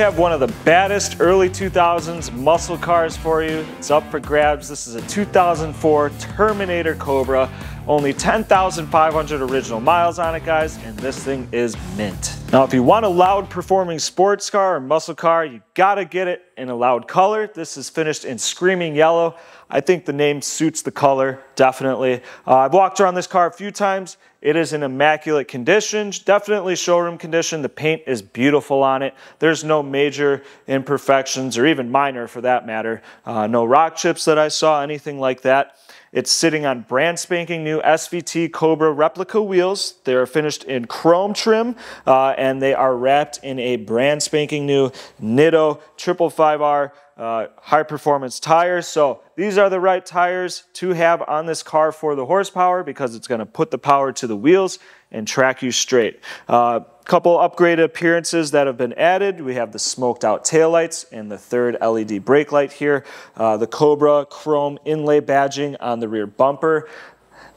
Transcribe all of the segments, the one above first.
have one of the baddest early 2000s muscle cars for you. It's up for grabs. This is a 2004 Terminator Cobra. Only 10,500 original miles on it, guys, and this thing is mint. Now, if you want a loud performing sports car or muscle car, you gotta get it in a loud color. This is finished in screaming yellow. I think the name suits the color, definitely. I've walked around this car a few times. It is in immaculate condition, definitely showroom condition. The paint is beautiful on it. There's no major imperfections, or even minor for that matter. No rock chips that I saw, anything like that. It's sitting on brand spanking new SVT Cobra replica wheels. They are finished in chrome trim, and they are wrapped in a brand spanking new nitto 555R high performance tires. So these are the right tires to have on this car for the horsepower, because it's going to put the power to the wheels and track you straight. Couple upgraded appearances that have been added. We have the smoked out taillights and the third LED brake light here. The Cobra chrome inlay badging on the rear bumper.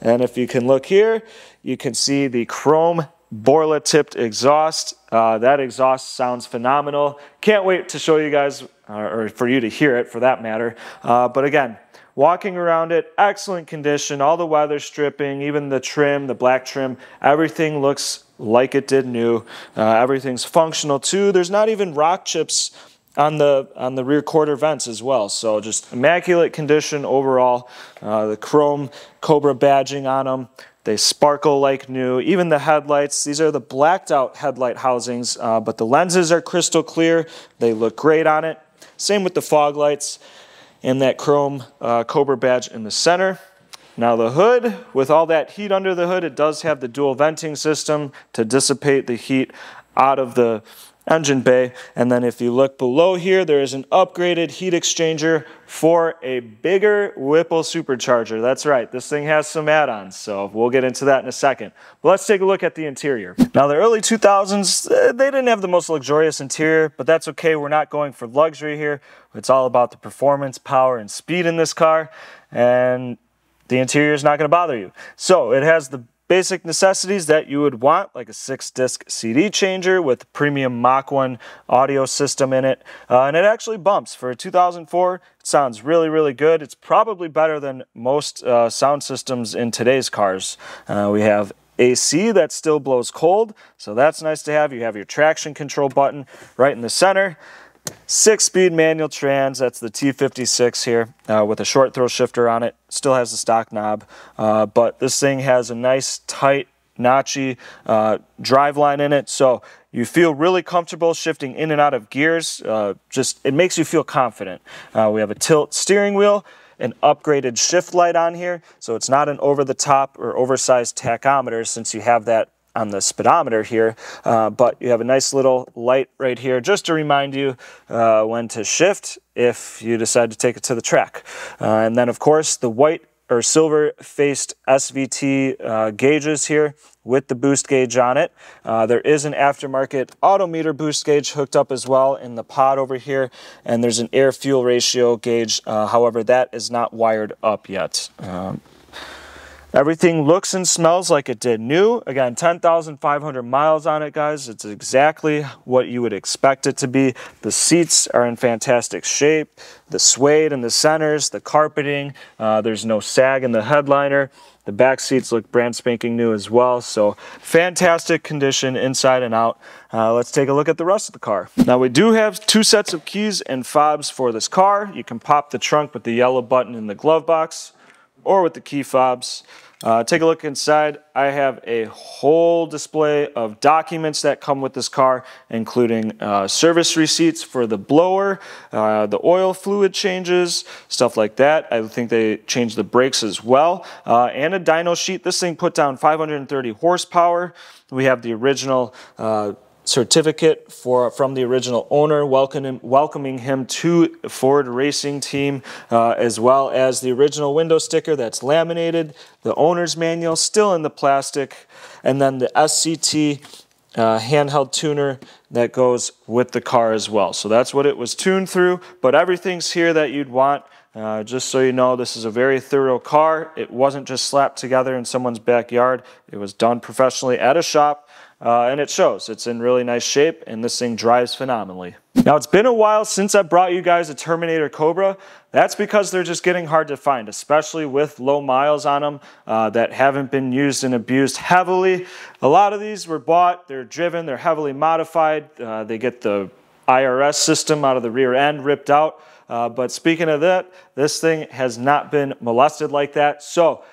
And if you can look here, you can see the Chrome Borla tipped exhaust. That exhaust sounds phenomenal. Can't wait to show you guys, or for you to hear it for that matter. But again, walking around it, excellent condition, all the weather stripping, even the trim, the black trim, everything looks like it did new. Everything's functional too. There's not even rock chips on the rear quarter vents as well. So just immaculate condition overall. The chrome Cobra badging on them. They sparkle like new. Even the headlights, these are the blacked out headlight housings, but the lenses are crystal clear. They look great on it. Same with the fog lights and that chrome Cobra badge in the center. Now the hood, with all that heat under the hood, it does have the dual venting system to dissipate the heat out of the engine bay. And then if you look below here, there is an upgraded heat exchanger for a bigger Whipple supercharger. That's right, this thing has some add-ons, so we'll get into that in a second. But let's take a look at the interior. Now the early 2000s, they didn't have the most luxurious interior, but that's okay. We're not going for luxury here. It's all about the performance, power, and speed in this car, and the interior is not going to bother you. So it has the basic necessities that you would want, like a 6-disc CD changer with premium Mach 1 audio system in it. And it actually bumps. For a 2004, it sounds really, really good. It's probably better than most sound systems in today's cars. We have AC that still blows cold, so that's nice to have. You have your traction control button right in the center. 6-speed manual trans, that's the T56 here, with a short throw shifter on it. Still has the stock knob, but this thing has a nice, tight, notchy drive line in it, so you feel really comfortable shifting in and out of gears. It makes you feel confident. We have a tilt steering wheel, an upgraded shift light on here, so it's not an over-the-top or oversized tachometer, since you have that on the speedometer here, but you have a nice little light right here just to remind you when to shift if you decide to take it to the track. And then of course the white or silver faced SVT gauges here with the boost gauge on it. There is an aftermarket autometer boost gauge hooked up as well in the pod over here, and there's an air fuel ratio gauge, however that is not wired up yet. Everything looks and smells like it did new. Again, 10,500 miles on it, guys. It's exactly what you would expect it to be. The seats are in fantastic shape. The suede in the centers, the carpeting, there's no sag in the headliner. The back seats look brand spanking new as well. So fantastic condition inside and out. Let's take a look at the rest of the car. Now we do have 2 sets of keys and fobs for this car. You can pop the trunk with the yellow button in the glove box, or with the key fobs. Take a look inside. I have a whole display of documents that come with this car, including service receipts for the blower, the oil fluid changes, stuff like that. I think they changed the brakes as well, and a dyno sheet. This thing put down 530 horsepower. We have the original certificate from the original owner welcoming him to Ford Racing Team, as well as the original window sticker that's laminated, the owner's manual still in the plastic, and then the SCT handheld tuner that goes with the car as well. So that's what it was tuned through, but everything's here that you'd want. Just so you know, this is a very thorough car. It wasn't just slapped together in someone's backyard. It was done professionally at a shop. and it shows. It's in really nice shape, and this thing drives phenomenally. Now, it's been a while since I brought you guys a Terminator Cobra. That's because they're just getting hard to find, especially with low miles on them that haven't been used and abused heavily. A lot of these were bought, they're driven, they're heavily modified. They get the IRS system out of the rear end ripped out. But speaking of that, this thing has not been molested like that. So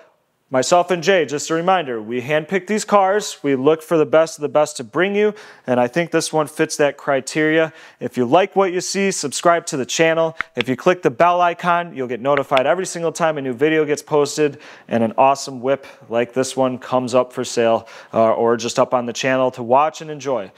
myself and Jay, just a reminder, we handpick these cars. We look for the best of the best to bring you, and I think this one fits that criteria. If you like what you see, subscribe to the channel. If you click the bell icon, you'll get notified every single time a new video gets posted, and an awesome whip like this one comes up for sale or just up on the channel to watch and enjoy.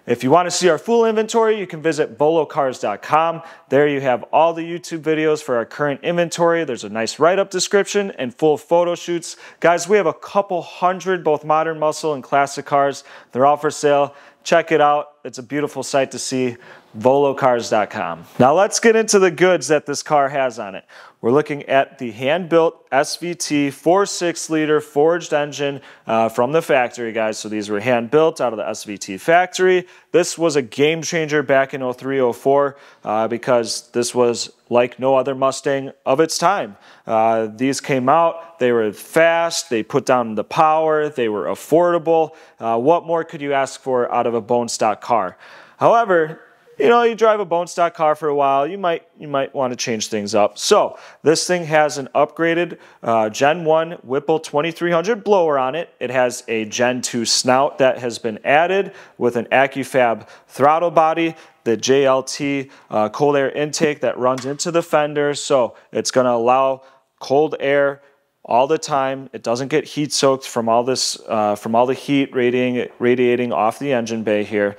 If you want to see our full inventory, you can visit volocars.com. There you have all the YouTube videos for our current inventory. There's a nice write-up description and full photo shoots. Guys, we have a couple hundred both modern muscle and classic cars. They're all for sale. Check it out. It's a beautiful sight to see. volocars.com. Now let's get into the goods that this car has on it. We're looking at the hand-built SVT 4.6-liter forged engine from the factory, guys. So these were hand-built out of the SVT factory. This was a game changer back in 03-04 because this was like no other Mustang of its time. These came out, they were fast, they put down the power, they were affordable. What more could you ask for out of a bone stock car? However, you know, you drive a bone stock car for a while, you might want to change things up. So this thing has an upgraded Gen 1 Whipple 2300 blower on it. It has a Gen 2 snout that has been added with an AccuFab throttle body, the JLT cold air intake that runs into the fender. So it's going to allow cold air all the time. It doesn't get heat soaked from all this, from all the heat radiating off the engine bay here.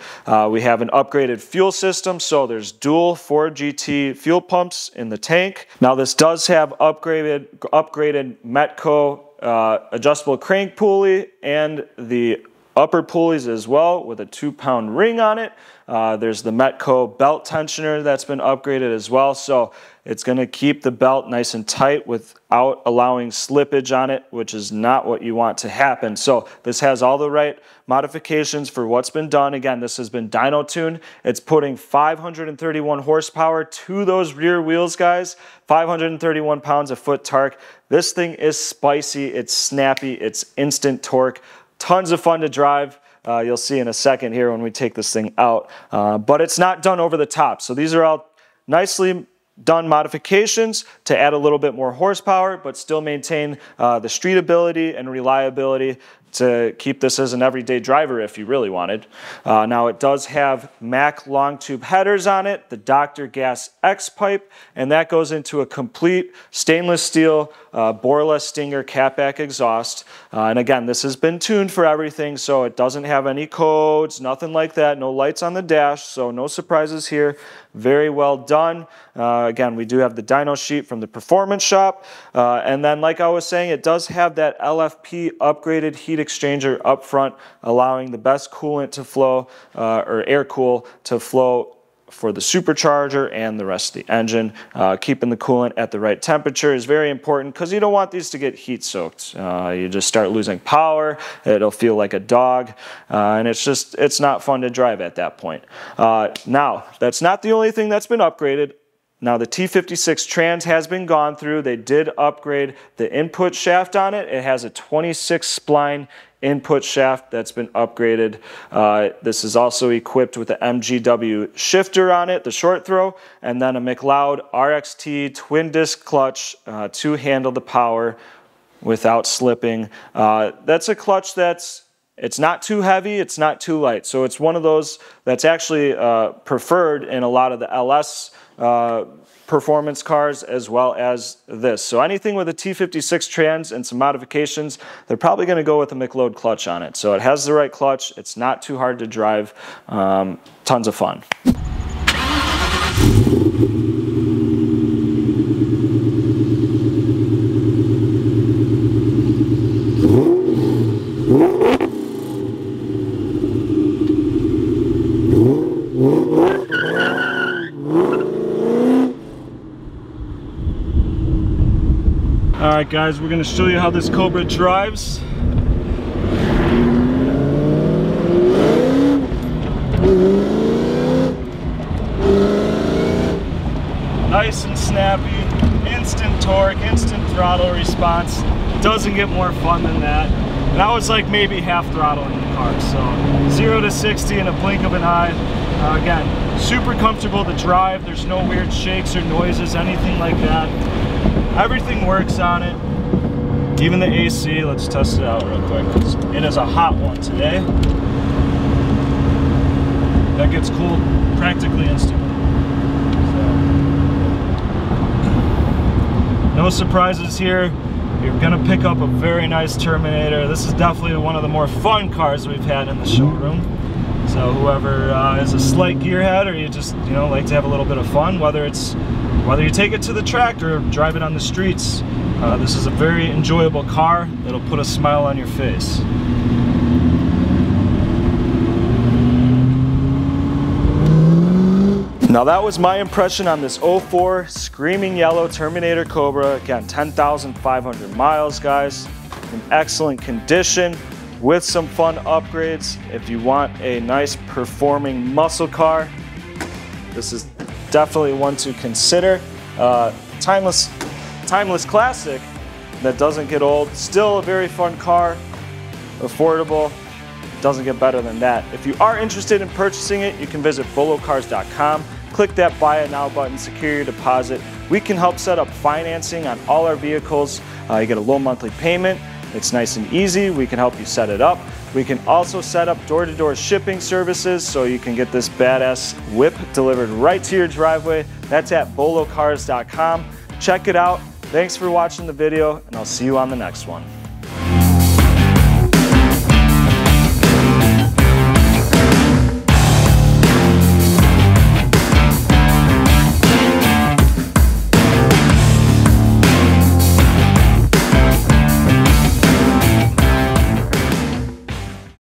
We have an upgraded fuel system, so there's dual 4GT fuel pumps in the tank. Now this does have upgraded Metco adjustable crank pulley and the upper pulleys as well with a 2-pound ring on it. There's the Metco belt tensioner that's been upgraded as well. So it's going to keep the belt nice and tight without allowing slippage on it, which is not what you want to happen. So this has all the right modifications for what's been done. Again, this has been dyno tuned. It's putting 531 horsepower to those rear wheels, guys. 531 pounds of foot torque. This thing is spicy. It's snappy. It's instant torque. Tons of fun to drive. You'll see in a second here when we take this thing out. But it's not done over the top. So these are all nicely done modifications to add a little bit more horsepower, but still maintain the streetability and reliability to keep this as an everyday driver if you really wanted. Now it does have Mac long tube headers on it, the Dr. Gas X pipe, and that goes into a complete stainless steel Borla Stinger catback exhaust. And again, this has been tuned for everything, so it doesn't have any codes, nothing like that, no lights on the dash, so no surprises here. Very well done. Again, we do have the dyno sheet from the performance shop. And then, like I was saying, it does have that LFP upgraded heat exchanger up front, allowing the best coolant to flow, or air cool to flow for the supercharger and the rest of the engine. Keeping the coolant at the right temperature is very important because you don't want these to get heat soaked. You just start losing power, it'll feel like a dog, and it's not fun to drive at that point. Now, that's not the only thing that's been upgraded. Now the T56 trans has been gone through. They did upgrade the input shaft on it. It has a 26 spline input shaft that's been upgraded. This is also equipped with the MGW shifter on it, the short throw, and then a McLeod RXT twin disc clutch to handle the power without slipping. That's a clutch it's not too heavy, it's not too light. So it's one of those that's actually preferred in a lot of the LS performance cars as well as this. So anything with a T56 trans and some modifications, they're probably going to go with a McLeod clutch on it. So it has the right clutch, it's not too hard to drive, tons of fun. Alright guys, we're going to show you how this Cobra drives. Nice and snappy, instant torque, instant throttle response. Doesn't get more fun than that. And I was like maybe half throttling the car. So 0 to 60 in a blink of an eye. Again, super comfortable to drive. There's no weird shakes or noises, anything like that. Everything works on it. Even the AC, let's test it out real quick. It is a hot one today. That gets cooled practically instantly. No surprises here. You're gonna pick up a very nice Terminator. This is definitely one of the more fun cars we've had in the showroom. So whoever is a slight gearhead, or you just like to have a little bit of fun, whether you take it to the track or drive it on the streets, this is a very enjoyable car that'll put a smile on your face. Now that was my impression on this 04 screaming yellow Terminator Cobra. Again, 10,500 miles, guys. In excellent condition with some fun upgrades. If you want a nice performing muscle car, this is definitely one to consider. Timeless classic that doesn't get old. Still a very fun car, affordable. Doesn't get better than that. If you are interested in purchasing it, you can visit volocars.com. Click that Buy It Now button, secure your deposit. We can help set up financing on all our vehicles. You get a low monthly payment. It's nice and easy. We can help you set it up. We can also set up door-to-door shipping services so you can get this badass whip delivered right to your driveway. That's at volocars.com. Check it out. Thanks for watching the video, and I'll see you on the next one.